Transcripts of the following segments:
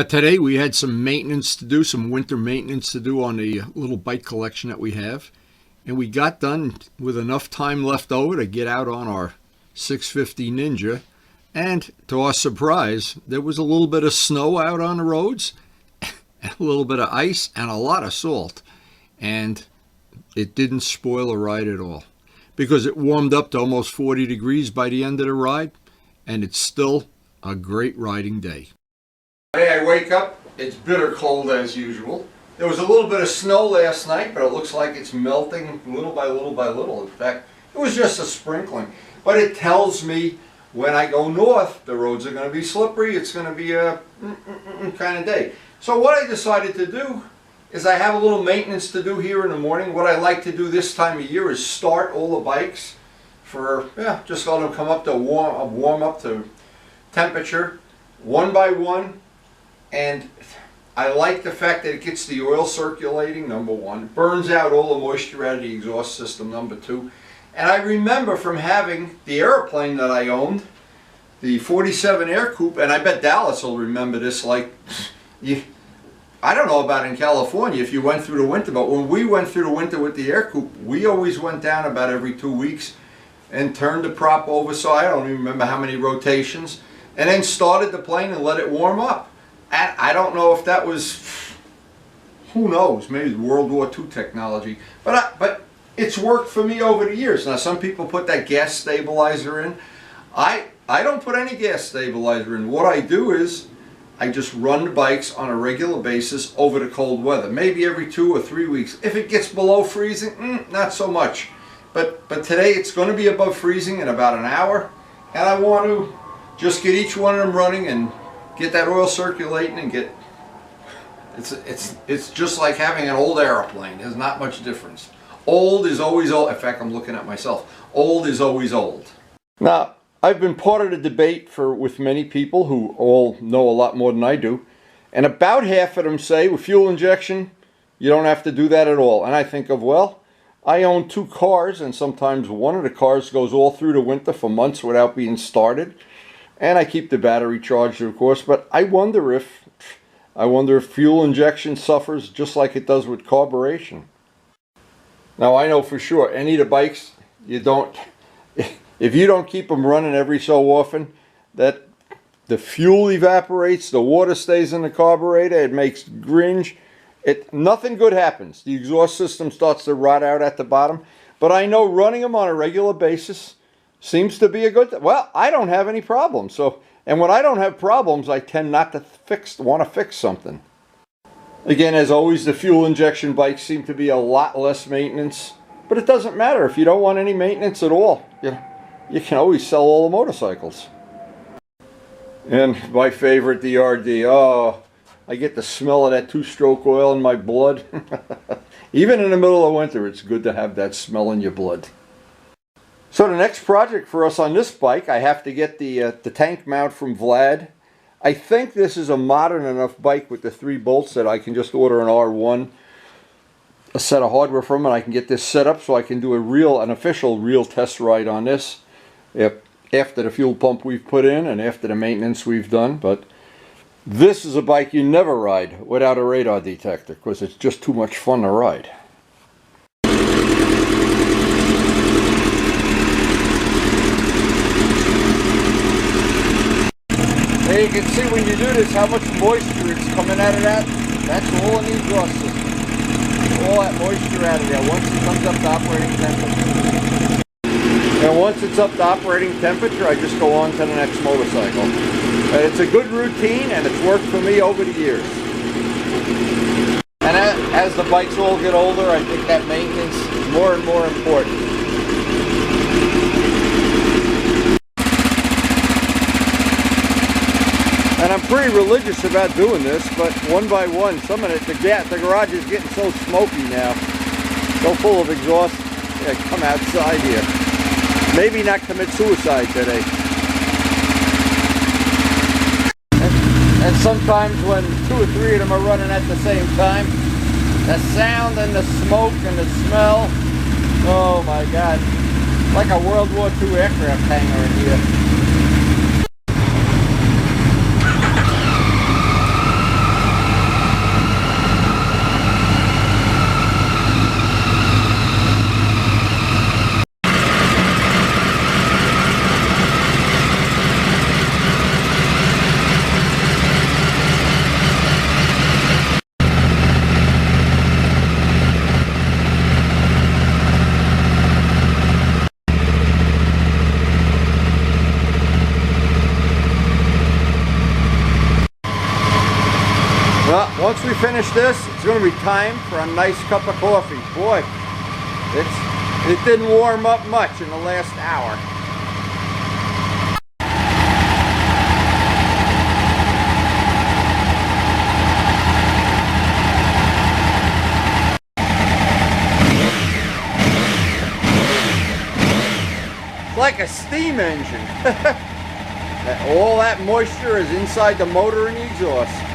Today we had some maintenance to do, some winter maintenance to do on the little bike collection that we have. And we got done with enough time left over to get out on our 650 Ninja. And to our surprise, there was a little bit of snow out on the roads, a little bit of ice, and a lot of salt. And it didn't spoil the ride at all, because it warmed up to almost 40 degrees by the end of the ride, and it's still a great riding day. Today I wake up, it's bitter cold as usual. There was a little bit of snow last night, but it looks like it's melting little by little by little. In fact, it was just a sprinkling. But it tells me when I go north, the roads are going to be slippery. It's going to be a kind of day. So what I decided to do is I have a little maintenance to do here in the morning. What I like to do this time of year is start all the bikes for, just let them come up to warm up to temperature, one by one. And I like the fact that it gets the oil circulating, number one. Burns out all the moisture out of the exhaust system, number two. And I remember from having the airplane that I owned, the 47 Air Coupe, and I bet Dallas will remember this, like, I don't know about in California if you went through the winter, but when we went through the winter with the Air Coupe, we always went down about every 2 weeks and turned the prop over, so I don't even remember how many rotations, and then started the plane and let it warm up. And I don't know if that was, who knows, maybe World War II technology. But it's worked for me over the years. Now some people put that gas stabilizer in. I don't put any gas stabilizer in. What I do is I just run the bikes on a regular basis over the cold weather. Maybe every 2 or 3 weeks. If it gets below freezing, not so much. But today it's going to be above freezing in about an hour. And I want to just get each one of them running and get that oil circulating and get, it's just like having an old airplane. There's not much difference. Old is always old. In fact, I'm looking at myself. Old is always old. Now, I've been part of the debate with many people who all know a lot more than I do, and about half of them say with fuel injection, you don't have to do that at all. And I think of, well, I own 2 cars, and sometimes one of the cars goes all through the winter for months without being started. And I keep the battery charged, of course, but I wonder if fuel injection suffers just like it does with carburation. Now I know for sure any of the bikes if you don't keep them running every so often, that the fuel evaporates, the water stays in the carburetor, it makes gringe. Nothing good happens. The exhaust system starts to rot out at the bottom. But I know running them on a regular basis seems to be a good thing. Well, I don't have any problems. And when I don't have problems, I tend not to want to fix something. Again, as always, the fuel injection bikes seem to be a lot less maintenance. But it doesn't matter if you don't want any maintenance at all. You can always sell all the motorcycles. And my favorite, the RD. Oh, I get the smell of that 2-stroke oil in my blood. Even in the middle of winter, it's good to have that smell in your blood. So the next project for us on this bike, I have to get the tank mount from Vlad. I think this is a modern enough bike with the 3 bolts that I can just order an R1, a set of hardware from, and I can get this set up so I can do an official real test ride on this after the fuel pump we've put in and after the maintenance we've done. But this is a bike you never ride without a radar detector because it's just too much fun to ride. There you can see when you do this how much moisture is coming out of that. That's all in the exhaust system. All that moisture out of there once it comes up to operating temperature. And once it's up to operating temperature, I just go on to the next motorcycle. And it's a good routine and it's worked for me over the years. And as the bikes all get older, I think that maintenance is more and more important. And I'm pretty religious about doing this, but one by one, some of it, the garage is getting so smoky now, so full of exhaust. Yeah, come outside here. Maybe not commit suicide today. And sometimes when 2 or 3 of them are running at the same time, the sound and the smoke and the smell, oh my God, like a World War II aircraft hangar in here. Once we finish this, it's going to be time for a nice cup of coffee. Boy, it didn't warm up much in the last hour. Like a steam engine. All that moisture is inside the motor and the exhaust.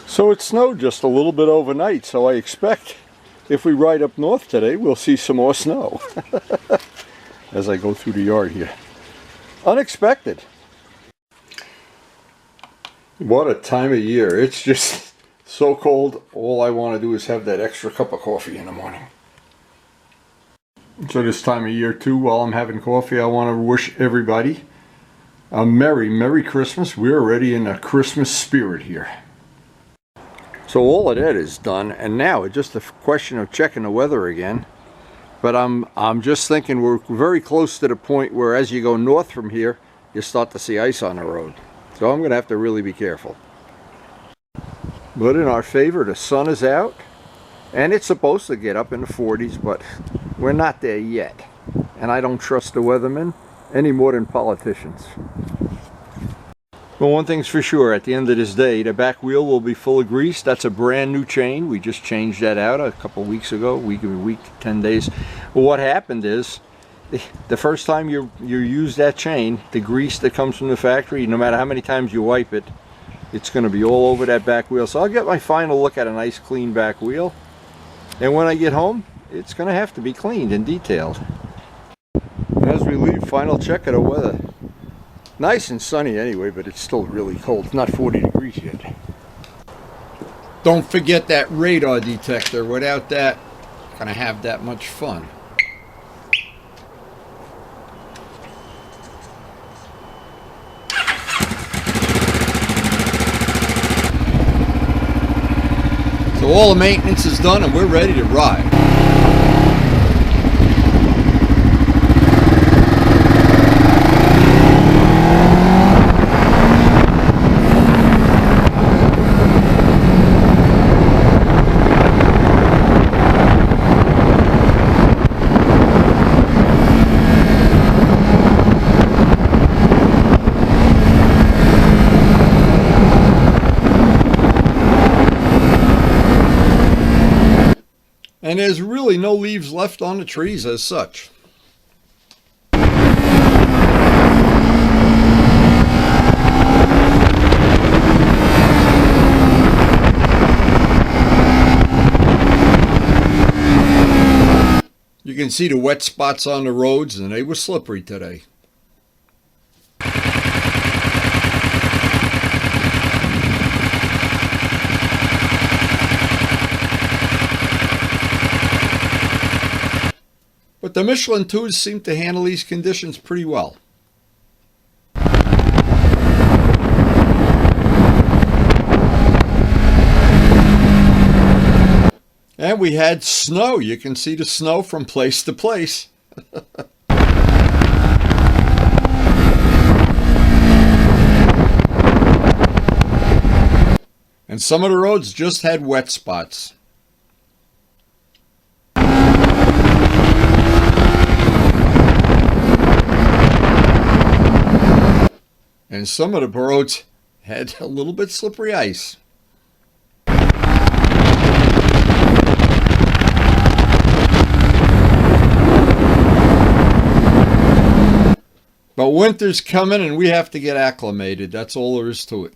So it snowed just a little bit overnight, so I expect if we ride up north today, we'll see some more snow. As I go through the yard here. Unexpected. What a time of year. It's just so cold. All I want to do is have that extra cup of coffee in the morning. So this time of year too, while I'm having coffee, I want to wish everybody a Merry Christmas. We're already in a Christmas spirit here. So all of that is done, and now it's just a question of checking the weather again. But I'm just thinking we're very close to the point where as you go north from here, you start to see ice on the road. So I'm going to have to really be careful. But in our favor, the sun is out, and it's supposed to get up in the 40s, but we're not there yet. And I don't trust the weathermen any more than politicians. Well, one thing's for sure, at the end of this day, the back wheel will be full of grease. That's a brand new chain. We just changed that out a couple weeks ago, week, 10 days. Well, what happened is, the first time you use that chain, the grease that comes from the factory, no matter how many times you wipe it, it's going to be all over that back wheel. So I'll get my final look at a nice clean back wheel. And when I get home, it's going to have to be cleaned and detailed. As we leave, final check of the weather. Nice and sunny anyway, but it's still really cold. It's not 40 degrees yet. Don't forget that radar detector. Without that, not going to have that much fun. So all the maintenance is done and we're ready to ride. And there's really no leaves left on the trees as such. You can see the wet spots on the roads, and they were slippery today. But the Michelin 2s seem to handle these conditions pretty well. And we had snow. You can see the snow from place to place. And some of the roads just had wet spots. And some of the roads had a little bit slippery ice. But winter's coming and we have to get acclimated. That's all there is to it.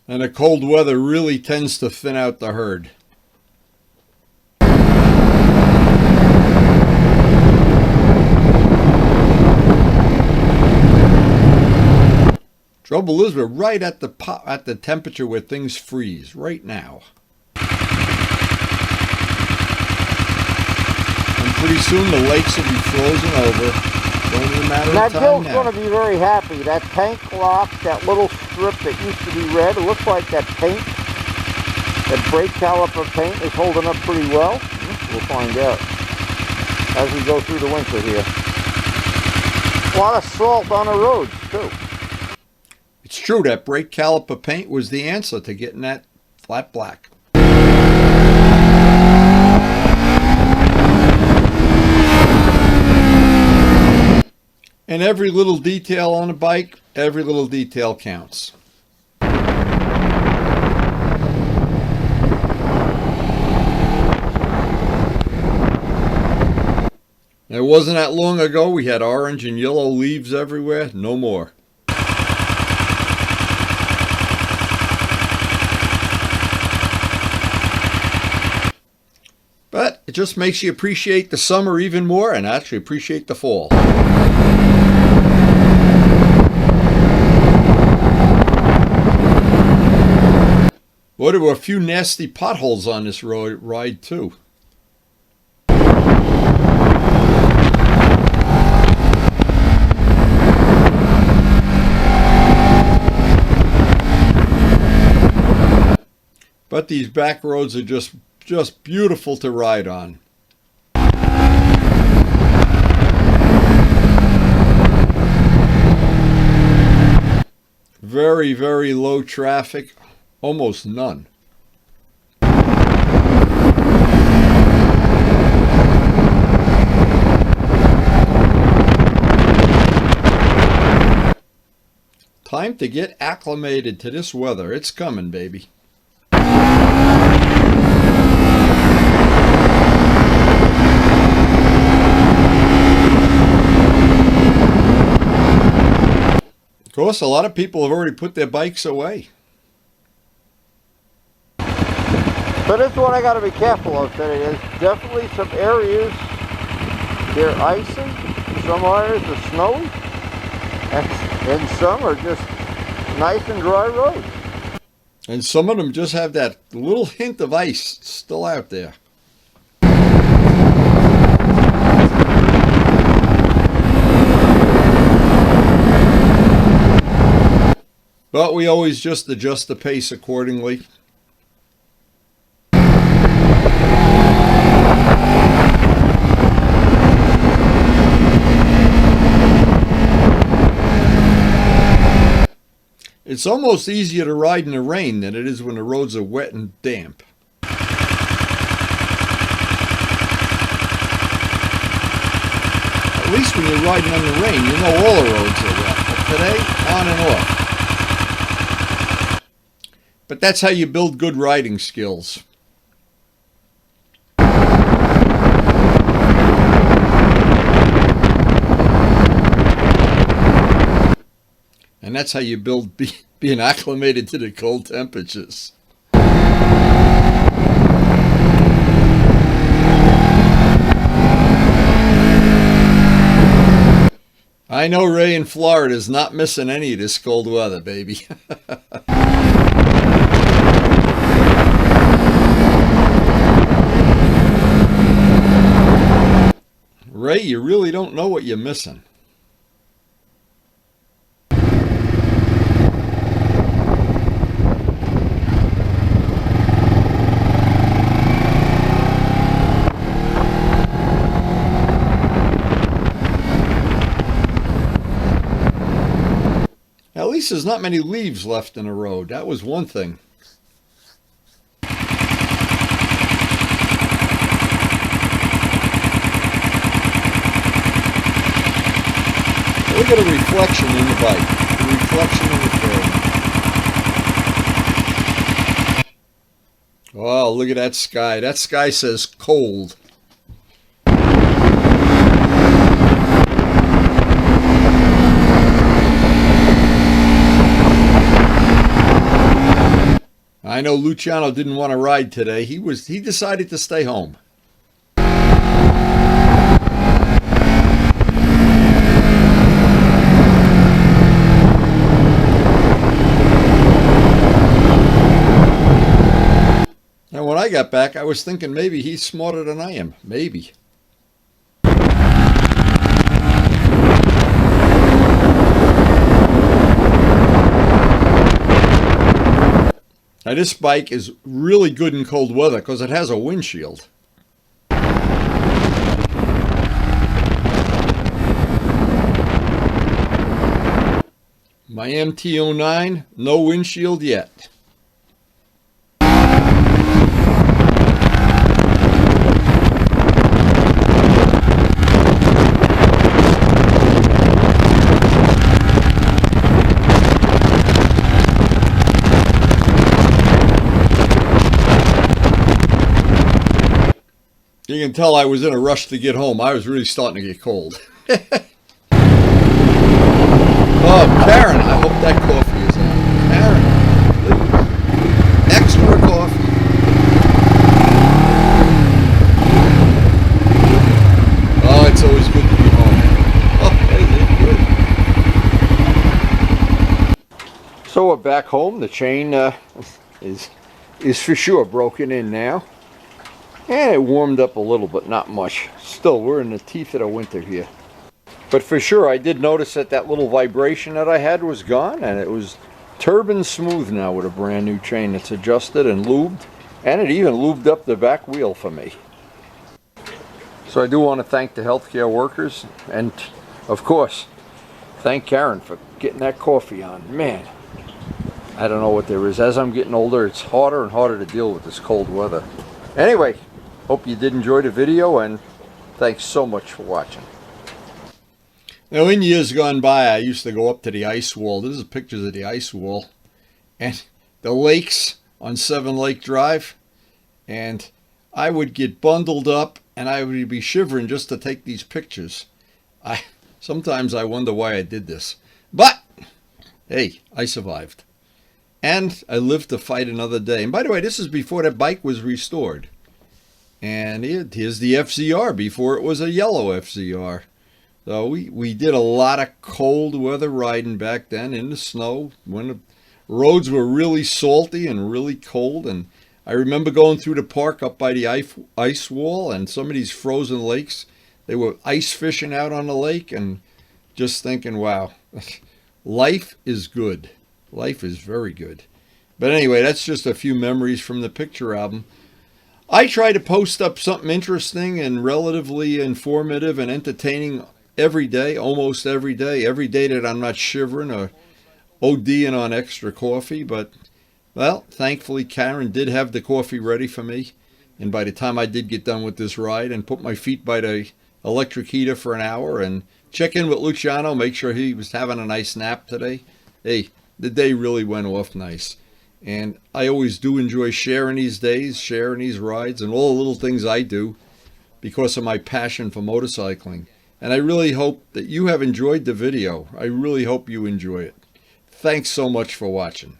And the cold weather really tends to thin out the herd. Trouble is, we're right at the temperature where things freeze right now. And pretty soon the lakes will be frozen over. only a matter Now of time Jill's now. going to be very happy. That tank lock, that little strip that used to be red, it looks like that paint, that brake caliper paint is holding up pretty well. We'll find out as we go through the winter here. A lot of salt on the roads too. It's true that brake caliper paint was the answer to getting that flat black. And every little detail on a bike, every little detail counts. It wasn't that long ago we had orange and yellow leaves everywhere. No more. But it just makes you appreciate the summer even more and actually appreciate the fall. Well, there were a few nasty potholes on this ride too. But these back roads are just beautiful to ride on. Very, very low traffic, almost none. Time to get acclimated to this weather. It's coming, baby. Of course, a lot of people have already put their bikes away. So this is what I got to be careful of today. There's definitely some areas they're icing, some areas are snow, and some are just nice and dry roads. And some of them just have that little hint of ice still out there. But we always just adjust the pace accordingly. It's almost easier to ride in the rain than it is when the roads are wet and damp. At least when you're riding in the rain, you know all the roads are wet. But today, on and off. But that's how you build good riding skills. And that's how you build being acclimated to the cold temperatures. I know Ray in Florida is not missing any of this cold weather, baby. Ray, you really don't know what you're missing. At least there's not many leaves left in the road. That was one thing. Look at the reflection in the bike. The reflection in the curb. Wow, look at that sky. That sky says cold. I know Luciano didn't want to ride today. He decided to stay home. And when I got back, I was thinking maybe he's smarter than I am. Maybe. Now this bike is really good in cold weather because it has a windshield. My MT-09, no windshield yet. You can tell I was in a rush to get home. I was really starting to get cold. Oh, Karen, I hope that coffee is on. Karen, please. Extra coffee. Oh, it's always good to be home. Oh, is it good? So we're back home. The chain is for sure broken in now. And it warmed up a little, but not much. Still, we're in the teeth of the winter here. But for sure, I did notice that that little vibration that I had was gone, and it was turbine smooth now with a brand new chain that's adjusted and lubed, and it even lubed up the back wheel for me. So I do want to thank the healthcare workers, and of course, thank Karen for getting that coffee on. Man, I don't know what there is. As I'm getting older, it's harder and harder to deal with this cold weather. Anyway, hope you did enjoy the video, and thanks so much for watching. Now, in years gone by, I used to go up to the ice wall. This is pictures of the ice wall and the lakes on 7 Lake Drive. And I would get bundled up and I would be shivering just to take these pictures. Sometimes I wonder why I did this. But, hey, I survived. And I lived to fight another day. And by the way, this is before that bike was restored. And here's the FZR before it was a yellow FZR. So we did a lot of cold weather riding back then in the snow when the roads were really salty and really cold. And I remember going through the park up by the ice wall and some of these frozen lakes. They were ice fishing out on the lake and just thinking, wow, life is good. Life is very good. But anyway, that's just a few memories from the picture album. I try to post up something interesting and relatively informative and entertaining every day, almost every day that I'm not shivering or ODing on extra coffee. But, well, thankfully Karen did have the coffee ready for me. And by the time I did get done with this ride and put my feet by the electric heater for an hour and check in with Luciano, make sure he was having a nice nap today, hey, the day really went off nice. And I always do enjoy sharing these days, sharing these rides, and all the little things I do because of my passion for motorcycling. And I really hope that you have enjoyed the video. I really hope you enjoy it. Thanks so much for watching.